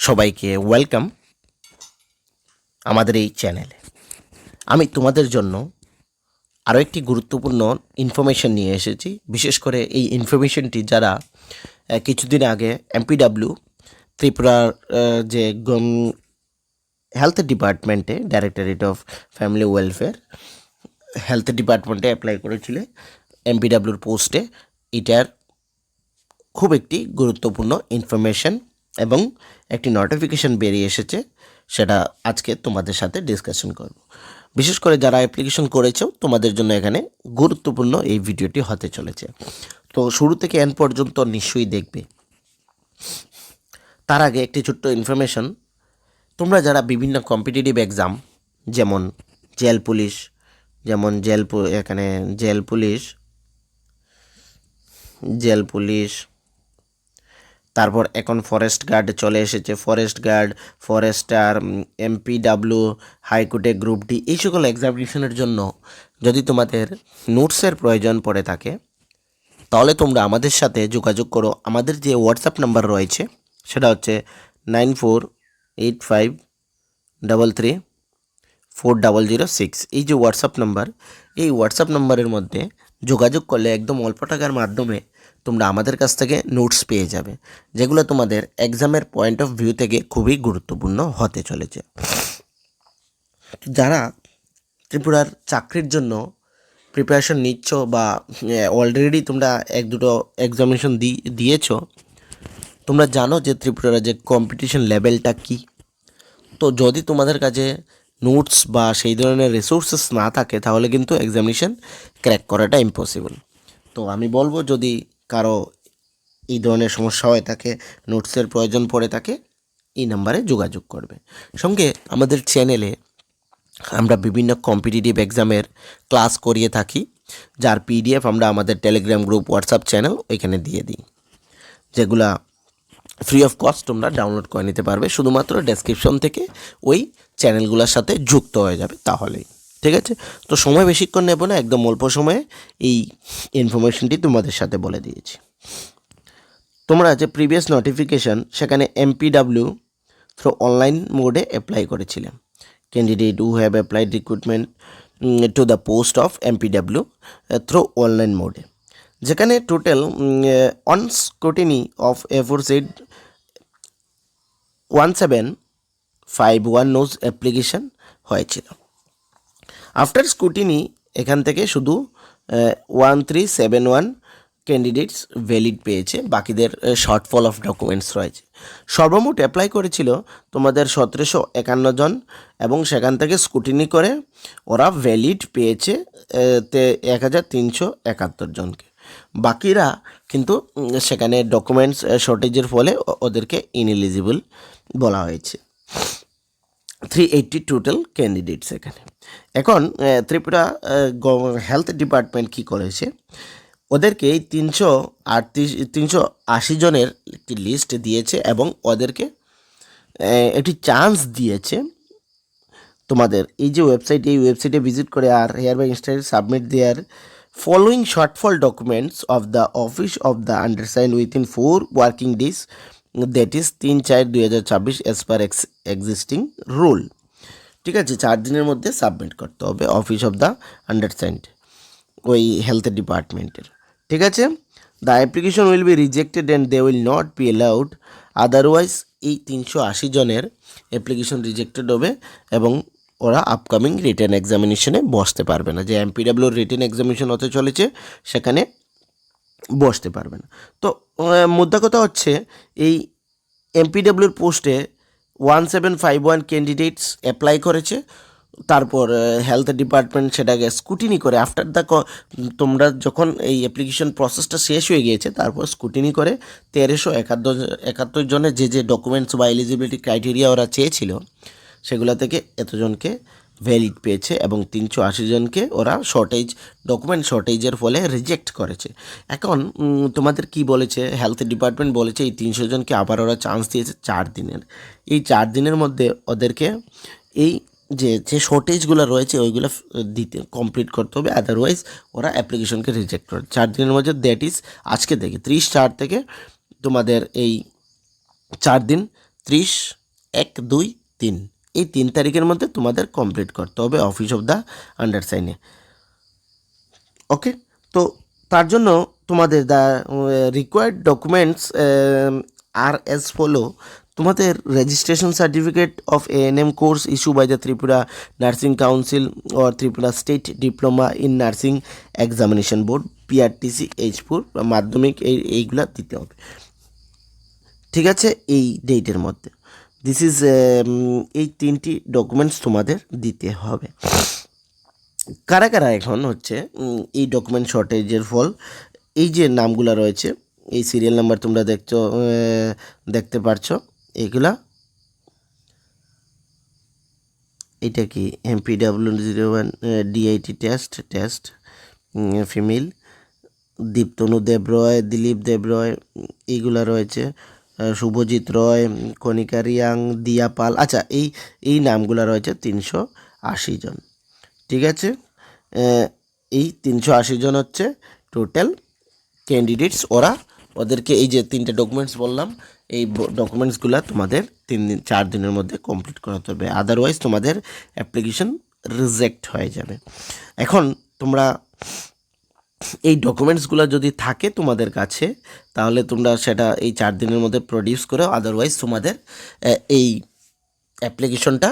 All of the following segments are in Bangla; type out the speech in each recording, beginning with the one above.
সবাইকে ওয়েলকাম আমাদের এই চ্যানেলে। আমি তোমাদের জন্য আরও একটি গুরুত্বপূর্ণ ইনফরমেশন নিয়ে এসেছি। বিশেষ করে এই ইনফরমেশনটি যারা কিছুদিন আগে এমপিডাব্লিউ ত্রিপুরার যে হেলথ ডিপার্টমেন্টে directorate of family welfare health ডিপার্টমেন্টে অ্যাপ্লাই করেছিলে এমপিডাব্লিউর পোস্টে, এটার খুব একটি গুরুত্বপূর্ণ ইনফরমেশন এবং একটি নোটিফিকেশন বেরিয়ে এসেছে, সেটা আজকে তোমাদের সাথে ডিসকাশন করব। বিশেষ করে যারা অ্যাপ্লিকেশন করেছো তোমাদের জন্য এখানে গুরুত্বপূর্ণ এই ভিডিওটি হতে চলেছে, তো শুরু থেকে এন্ড পর্যন্ত নিশ্চয়ই দেখবে। তার আগে একটি ছোট্ট ইনফরমেশন, তোমরা যারা বিভিন্ন কম্পিটিটিভ এক্সাম যেমন জেল পুলিশ, এখানে জেল পুলিশ, তারপর এখন ফরেস্ট গার্ড চলে এসেছে, ফরেস্ট গার্ড, ফরেস্টার, এমপিডাব্লিউ, হাইকোর্টে গ্রুপ ডি, এই সকল এক্সামিনেশনের জন্য যদি তোমাদের নোটসের প্রয়োজন পড়ে থাকে তাহলে তোমরা আমাদের সাথে যোগাযোগ করো। আমাদের যে হোয়াটসঅ্যাপ নাম্বার রয়েছে সেটা হচ্ছে 9485334006। এই যে হোয়াটসঅ্যাপ নাম্বার, এই হোয়াটসঅ্যাপ নাম্বারের মধ্যে যোগাযোগ করলে একদম অল্প টাকার মাধ্যমে তোমরা আমাদের কাছ থেকে নোটস পেয়ে যাবে, যেগুলো তোমাদের এক্সামের পয়েন্ট অফ ভিউ থেকে খুবই গুরুত্বপূর্ণ হতে চলেছে। যারা ত্রিপুরার চাকরির জন্য প্রিপারেশন নিচ্ছ বা অলরেডি তোমরা এক দুটো এক্সামিনেশন দিয়েছো, তোমরা জানো যে ত্রিপুরার যে কম্পিটিশন লেভেলটা কী। তো যদি তোমাদের কাছে নোটস বা সেই ধরনের রিসোর্সেস না থাকে তাহলে কিন্তু এক্সামিনেশন ক্র্যাক করাটা ইম্পসিবল। তো আমি বলবো, যদি কারো এই ধরনের সমস্যা হয়ে থাকে, নোটসের প্রয়োজন পড়ে থাকে, এই নাম্বারে যোগাযোগ করবে। সঙ্গে আমাদের চ্যানেলে আমরা বিভিন্ন কম্পিটিটিভ এক্সামের ক্লাস করিয়ে থাকি, যার পিডিএফ আমরা আমাদের টেলিগ্রাম গ্রুপ, হোয়াটসঅ্যাপ চ্যানেল ওইখানে দিয়ে দিই, যেগুলা ফ্রি অফ কস্ট তোমরা ডাউনলোড করে নিতে পারবে। শুধুমাত্র ডেসক্রিপশন থেকে ওই চ্যানেলগুলোর সাথে যুক্ত হয়ে যাবে তাহলেই। ঠিক আছে, তো সময় বেশিক্ষণ নেব না, একদম অল্প সময়ে এই ইনফরমেশনটি তোমাদের সাথে বলে দিয়েছি। তোমরা যে প্রিভিয়াস নোটিফিকেশান, সেখানে এমপিডাব্লিউ থ্রু অনলাইন মোডে অ্যাপ্লাই করেছিলাম। Candidate who have applied recruitment to the post of MPW through online মোডে, যেখানে total on scrutiny of aforesaid 1751 nos application হয়েছিল। আফটার স্ক্রুটিনি এখান থেকে শুধু 1371 ক্যান্ডিডেটস ভ্যালিড পেয়েছে, বাকিদের শর্টফল অফ ডকুমেন্টস রয়েছে। সর্বমোট অ্যাপ্লাই করেছিল তোমাদের 1751 জন, এবং সেখান থেকে স্ক্রুটিনি করে ওরা ভ্যালিড পেয়েছে 1371 জনকে। বাকিরা কিন্তু সেখানে ডকুমেন্টস শর্টেজের ফলে ওদেরকে ইনএলিজিবল বলা হয়েছে। 380 টোটাল ক্যান্ডিডেটস এখানে। এখন ত্রিপুরা হেলথ ডিপার্টমেন্ট কী করেছে, ওদেরকে এই 380 জনের একটি লিস্ট দিয়েছে এবং ওদেরকে একটি চান্স দিয়েছে তোমাদের এই যে ওয়েবসাইট, এই ওয়েবসাইটে ভিজিট করে আর hereby in style submit their following shortfall documents of the office of the undersigned within 4 working days, that is 3/4/2026 as per existing rule। ঠিক আছে, 4 দিনের মধ্যে সাবমিট করতে হবে অফিস অফ দ্য আন্ডারসাইন্ড ওই হেলথ ডিপার্টমেন্টের। ঠিক আছে, the application will be rejected and they will not be allowed otherwise. এই 380 জনের অ্যাপ্লিকেশন রিজেক্টেড হবে এবং ওরা আপকামিং রিটেন এক্সামিনেশনে বসতে পারবে না। যে এমপিডাব্লিউর রিটেন এক্সামিনেশন হতে চলেছে সেখানে বসতে পারবে না। তো মুদ্রা কথা হচ্ছে, এই এমপিডাব্লিউর পোস্টে 1751 ক্যান্ডিডেটস অ্যাপ্লাই করেছে। তারপর হেলথ ডিপার্টমেন্ট সেটাকে স্কুটিনি করে আফটার দ্য তোমরা যখন এই অ্যাপ্লিকেশন প্রসেসটা শেষ হয়ে গিয়েছে, তারপর স্কুটিনি করে 1371 জনের যে ডকুমেন্টস বা এলিজিবিলিটি ক্রাইটেরিয়া ওরা চেয়েছিল সেগুলো থেকে এতজনকে ভ্যালিড পেয়েছে এবং 380 জনকে ওরা ডকুমেন্ট শর্টেজের ফলে রিজেক্ট করেছে। এখন তোমাদের কি বলেছে, হেলথ ডিপার্টমেন্ট বলেছে এই 300 জনকে আবার ওরা চান্স দিয়েছে 4 দিনের। এই 4 দিনের মধ্যে ওদেরকে এই যে শর্টেজগুলো রয়েছে ওইগুলো কমপ্লিট করতে হবে, আদারওয়াইজ ওরা অ্যাপ্লিকেশনকে রিজেক্ট করে। 4 দিনের মধ্যে, দ্যাট ইজ আজকে থেকে 30/4 থেকে তোমাদের এই 4 দিন 30/1/2/3 এই 3 তারিখের মধ্যে তোমাদের কমপ্লিট করতে হবে অফিস অফ দ্য আন্ডারসাইনে। ওকে, তো তার জন্য তোমাদের the required documents are as follow. তোমাদের registration certificate of ANM course issue by the Tripura nursing council or Tripura state diploma in nursing examination board PRTC এইচপুর মাধ্যমিক এইগুলা দিতে হবে, ঠিক আছে, এই ডেটের মধ্যে। দিস ইজ এই 3টি ডকুমেন্টস তোমাদের দিতে হবে। কারা কারা এখন হচ্ছে এই ডকুমেন্ট শর্টেজের ফল, এই যে নামগুলো রয়েছে, এই সিরিয়াল নাম্বার তোমরা দেখতে পারছো, এইগুলা এটা কি MPW01 DIT test female, Diptanu Debroy, Dilip Debroy, এইগুলা রয়েছে, শুভজিৎ রয়, কণিকা রিয়াং, দিয়া পাল। আচ্ছা, এই নামগুলো রয়েছে 380 জন, ঠিক আছে। এই 380 জন হচ্ছে টোটাল ক্যান্ডিডেটস। ওদেরকে এই যে 3টে ডকুমেন্টস বললাম, এই ডকুমেন্টসগুলো তোমাদের 4 দিনের মধ্যে কমপ্লিট করাতে হবে, আদারওয়াইজ তোমাদের অ্যাপ্লিকেশন রিজেক্ট হয়ে যাবে। এখন তোমরা এই ডকুমেন্টসগুলো যদি থাকে তোমাদের কাছে, তাহলে তোমরা সেটা এই 4 দিনের মধ্যে প্রডিউস করো, আদারওয়াইজ তোমাদের এই অ্যাপ্লিকেশনটা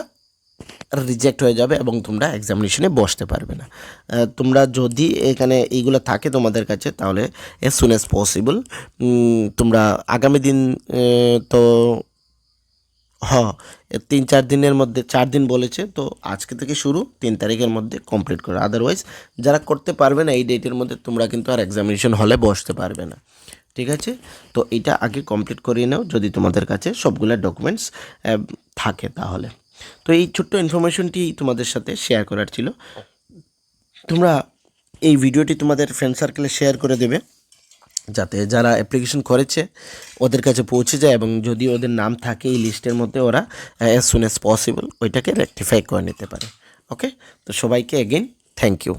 রিজেক্ট হয়ে যাবে এবং তোমরা এক্সামিনেশনে বসতে পারবে না। তোমরা যদি এখানে এইগুলো থাকে তোমাদের কাছে, তাহলে এজ সুন অ্যাজ পসিবল তোমরা আগামী দিন তো 3-4 দিনের মধ্যে, 4 দিন বলেছে তো আজকে থেকে শুরু, 3 তারিখের মধ্যে কমপ্লিট করো। আদারওয়াইজ যারা করতে পারবে না এই ডেটের মধ্যে, তোমরা কিন্তু আর এক্সামিনেশন হলে বসতে পারবে না, ঠিক আছে। তো এটা আগে কমপ্লিট করিয়ে নাও যদি তোমাদের কাছে সবগুলো ডকুমেন্টস থাকে তাহলে। তো এই ছোট্ট ইনফরমেশনটি তোমাদের সাথে শেয়ার করার ছিল। তোমরা এই ভিডিওটি তোমাদের ফ্রেন্ড সার্কেলে শেয়ার করে দেবে, যাতে যারা অ্যাপ্লিকেশন করেছে ওদের কাছে পৌঁছে যায়, এবং যদি ওদের নাম থাকে এই লিস্টের মধ্যে, ওরা অ্যাজ সুন অ্যাজ পসিবল ওইটাকে রেকটিফাই করে নিতে পারে। ওকে, তো সবাইকে এগেইন থ্যাংক ইউ।